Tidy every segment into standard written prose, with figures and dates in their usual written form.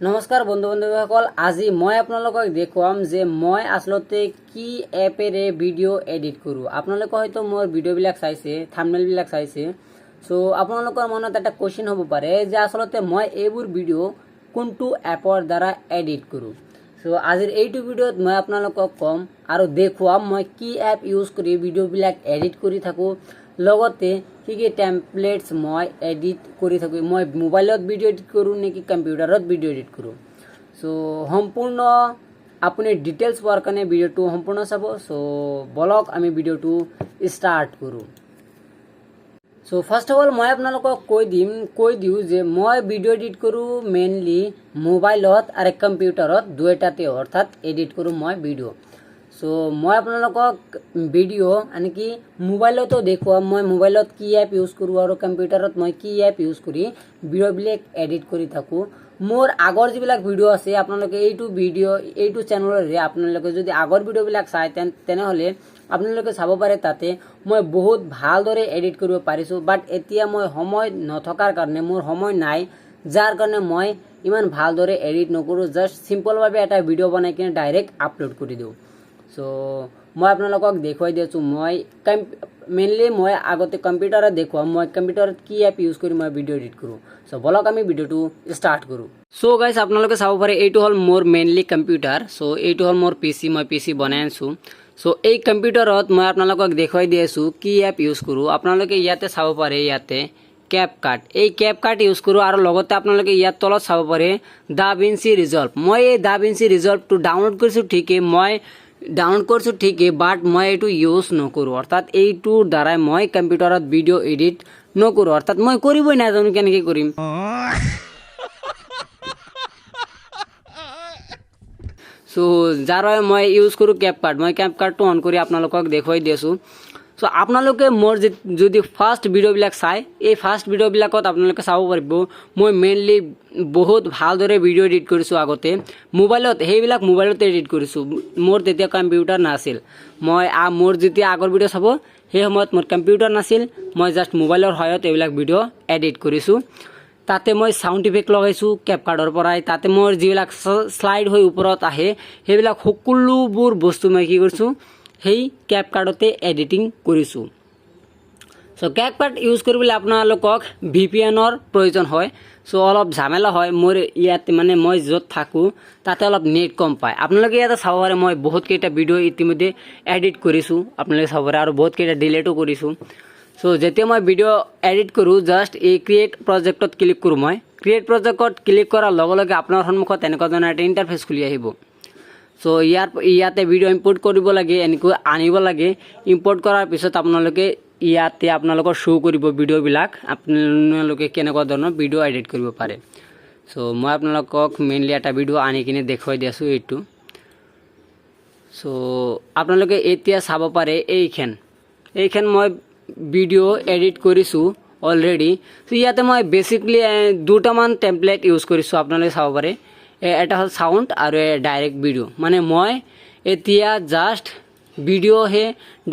নমস্কাৰ বন্ধু বান্ধৱীসকল, আজি মই আপোনালোকক দেখুৱাম যে মই আচলতে কি এপেৰে ভিডিঅ' এডিট কৰোঁ। আপোনালোকে হয়তো মোৰ ভিডিঅ'বিলাক চাইছে, থাম্বনেইলবিলাক চাইছে। চ' আপোনালোকৰ মনত এটা কুৱেশ্যন হ'ব পাৰে যে আচলতে মই এইবোৰ ভিডিঅ' কোনটো এপৰ দ্বাৰা এডিট কৰোঁ। চ' আজিৰ এইটো ভিডিঅ'ত মই আপোনালোকক ক'ম আৰু দেখুৱাম মই কি এপ ইউজ কৰি ভিডিঅ'বিলাক এডিট কৰি থাকোঁ, লগতে কি কি টেমপ্লেটছ মই এডিট কৰি থাকোঁ। মই মোবাইলত ভিডিঅ' এডিট কৰোঁ নেকি কম্পিউটাৰত ভিডিঅ' এডিট কৰোঁ। চ' সম্পূৰ্ণ আপুনি ডিটেইলছ পোৱাৰ কাৰণে ভিডিঅ'টো সম্পূৰ্ণ চাব। চ' বলক আমি ভিডিঅ'টো ষ্টাৰ্ট কৰোঁ। চ' ফাৰ্ষ্ট অফ অল মই আপোনালোকক কৈ দিওঁ যে মই ভিডিঅ' এডিট কৰোঁ মেইনলি মোবাইলত আৰু কম্পিউটাৰত দুয়োটাতে, অৰ্থাৎ এডিট কৰোঁ মই ভিডিঅ'। চ' মই আপোনালোকক ভিডিঅ' আনকি মোবাইলতো দেখুৱাম মই মোবাইলত কি এপ ইউজ কৰোঁ আৰু কম্পিউটাৰত মই কি এপ ইউজ কৰি ভিডিঅ'বিলাক এডিট কৰি থাকোঁ। মোৰ আগৰ যিবিলাক ভিডিঅ' আছে আপোনালোকে এইটো চেনেলৰে আপোনালোকে যদি আগৰ ভিডিঅ'বিলাক চায় তেনেহ'লে আপোনালোকে চাব পাৰে তাতে মই বহুত ভালদৰে এডিট কৰিব পাৰিছোঁ। বাট এতিয়া মই সময় নথকাৰ কাৰণে, মোৰ সময় নাই, যাৰ কাৰণে মই ইমান ভালদৰে এডিট নকৰোঁ। জাষ্ট চিম্পলভাৱে এটা ভিডিঅ' বনাই কিনে ডাইৰেক্ট আপলোড কৰি দিওঁ। চ' মই আপোনালোকক দেখুৱাই দি আছোঁ মেইনলি মই আগতে কম্পিউটাৰত দেখুৱাম মই কম্পিউটাৰত কি এপ ইউজ কৰি মই ভিডিঅ' এডিট কৰোঁ। চ' বলক আমি ভিডিঅ'টো ষ্টাৰ্ট কৰোঁ। চ' গাইজ আপোনালোকে চাব পাৰে এইটো হ'ল মোৰ মেইনলি কম্পিউটাৰ। চ' এইটো হ'ল মোৰ PC, মই PC বনাই আছোঁ। চ' এই কম্পিউটাৰত মই আপোনালোকক দেখুৱাই দি আছোঁ কি এপ ইউজ কৰোঁ। আপোনালোকে ইয়াতে চাব পাৰে, ইয়াতে কেপকাট, এই কেপকাট ইউজ কৰোঁ আৰু লগতে আপোনালোকে ইয়াত তলত চাব পাৰে DaVinci Resolve। মই এই DaVinci Resolveটো ডাউনলোড কৰিছোঁ ঠিকেই, বাট মই এইটো ইউজ নকৰোঁ। অৰ্থাৎ এইটোৰ দ্বাৰাই মই কম্পিউটাৰত ভিডিঅ' এডিট নকৰোঁ, অৰ্থাৎ মই কৰিবই নাজানো কেনেকৈ কৰিম। চ' যাৰ বাবে মই ইউজ কৰোঁ কেপকাট। মই কেপকাটটো অন কৰি আপোনালোকক দেখুৱাই দি আছোঁ। চ' আপোনালোকে মোৰ যদি ফাৰ্ষ্ট ভিডিঅ'বিলাক চায়, এই ফাৰ্ষ্ট ভিডিঅ'বিলাকত আপোনালোকে চাব পাৰিব মই মেইনলি বহুত ভালদৰে ভিডিঅ' এডিট কৰিছোঁ আগতে মোবাইলত। সেইবিলাক মোবাইলতে এডিট কৰিছোঁ, মোৰ তেতিয়া কম্পিউটাৰ নাছিল। মোৰ যেতিয়া আগৰ ভিডিঅ' চাব সেই সময়ত মোৰ কম্পিউটাৰ নাছিল, মই জাষ্ট মোবাইলৰ সহায়ত এইবিলাক ভিডিঅ' এডিট কৰিছোঁ। তাতে মই চাউণ্ড ইফেক্ট লগাইছোঁ কেপকাটৰ পৰাই। তাতে মোৰ যিবিলাক শ্লাইড হৈ ওপৰত আহে সেইবিলাক সকলোবোৰ বস্তু মই কি কৰিছোঁ সেই কেপকাটতে এডিটিং কৰিছোঁ। চ' কেপকাট ইউজ কৰিবলৈ আপোনালোকক VPNৰ প্ৰয়োজন হয়। চ' অলপ ঝামেলা হয়। মোৰ ইয়াতে মানে মই য'ত থাকোঁ তাতে অলপ নেট কম পায়। আপোনালোকে ইয়াতে চাব পাৰে মই বহুতকেইটা ভিডিঅ' ইতিমধ্যে এডিট কৰিছোঁ, আপোনালোকে চাব পাৰে, আৰু বহুতকেইটা ডিলিটো কৰিছোঁ। চ' যেতিয়া মই ভিডিঅ' এডিট কৰোঁ জাষ্ট এই ক্ৰিয়েট প্ৰজেক্টত ক্লিক কৰোঁ। মই ক্ৰিয়েট প্ৰজেক্টত ক্লিক কৰাৰ লগে লগে আপোনাৰ সন্মুখত এনেকুৱা ধৰণৰ এটা ইণ্টাৰফেচ খুলি আহিব। চ' ইয়াতে ভিডিঅ' ইম্পৰ্ট কৰিব লাগে, এনেকৈ আনিব লাগে। ইম্পৰ্ট কৰাৰ পিছত আপোনালোকে ইয়াতে আপোনালোকৰ শ্ব' কৰিব ভিডিঅ'বিলাক, আপোনালোকে কেনেকুৱা ধৰণৰ ভিডিঅ' এডিট কৰিব পাৰে। চ' মই আপোনালোকক মেইনলি এটা ভিডিঅ' আনি কিনে দেখুৱাই দি আছোঁ এইটো। চ' আপোনালোকে এতিয়া চাব পাৰে এইখন মই ভিডিঅ' এডিট কৰিছোঁ অলৰেডি। চ' ইয়াতে মই বেচিকলি দুটামান টেমপ্লেট ইউজ কৰিছোঁ, আপোনালোকে চাব পাৰে। এটা হ'ল চাউণ্ড আৰু ডাইৰেক্ট ভিডিঅ'। মানে মই এতিয়া জাষ্ট ভিডিঅ'হে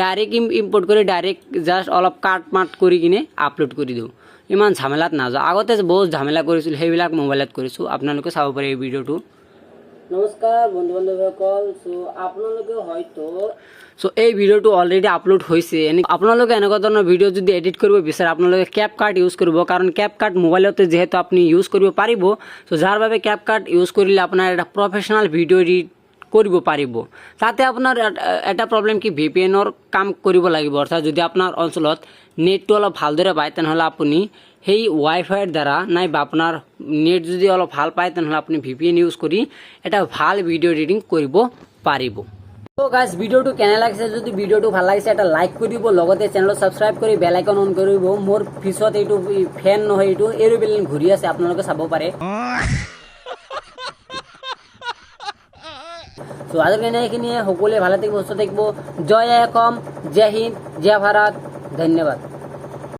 ডাইৰেক্ট ইম্পৰ্ট কৰি ডাইৰেক্ট জাষ্ট অলপ কাট মাট কৰি কিনে আপলোড কৰি দিওঁ, ইমান ঝামেলাত নাযাওঁ। আগতে বহুত ঝামেলা কৰিছিলোঁ, সেইবিলাক মোবাইলত কৰিছোঁ। আপোনালোকে চাব পাৰে এই ভিডিঅ'টো। নমস্কাৰ বন্ধু বান্ধৱীসকল, আপোনালোকে হয়তো এই ভিডিঅ'টো অলৰেডি আপলোড হৈছে। আপোনালোকে এনেকুৱা ধৰণৰ ভিডিঅ' যদি এডিট কৰিব বিচাৰে আপোনালোকে কেপকাট ইউজ কৰিব, কাৰণ কেপকাট মোবাইলতে যিহেতু আপুনি ইউজ কৰিব পাৰিব। চ' যাৰ বাবে কেপকাট ইউজ কৰিলে আপোনাৰ এটা প্ৰফেচনেল ভিডিঅ' এডিট কৰিব পাৰিব। তাতে আপোনাৰ এটা প্ৰব্লেম কি VPNৰ কাম কৰিব লাগিব। অৰ্থাৎ যদি আপোনাৰ অঞ্চলত নেটটো অলপ ভালদৰে পায় তেনেহ'লে আপুনি সেই ৱাইফাইৰ দ্বাৰা নাইবা আপোনাৰ নেট যদি অলপ ভাল পায় তেনেহ'লে আপুনি VPN ইউজ কৰি এটা ভাল ভিডিঅ' এডিটিং কৰিব পাৰিব। তো গাইজ ভিডিঅ'টো কেনে লাগিছে, যদি ভিডিঅ'টো ভাল লাগিছে এটা লাইক কৰি দিব, লগতে চেনেলটো ছাবস্ক্ৰাইব কৰি বেল আইকন অন কৰিব। মোৰ পিছত এইটো ফেন নহয়, এইটো এৰোপ্লেন ঘূৰি আছে, আপোনালোকে চাব পাৰে। চ' আজিৰ কাৰণে এইখিনিয়ে। সকলোৱে ভালে থাকিব, সুস্থ থাকিব। জয় অসম, জয় হিন্দ, জয় ভাৰত, ধন্যবাদ।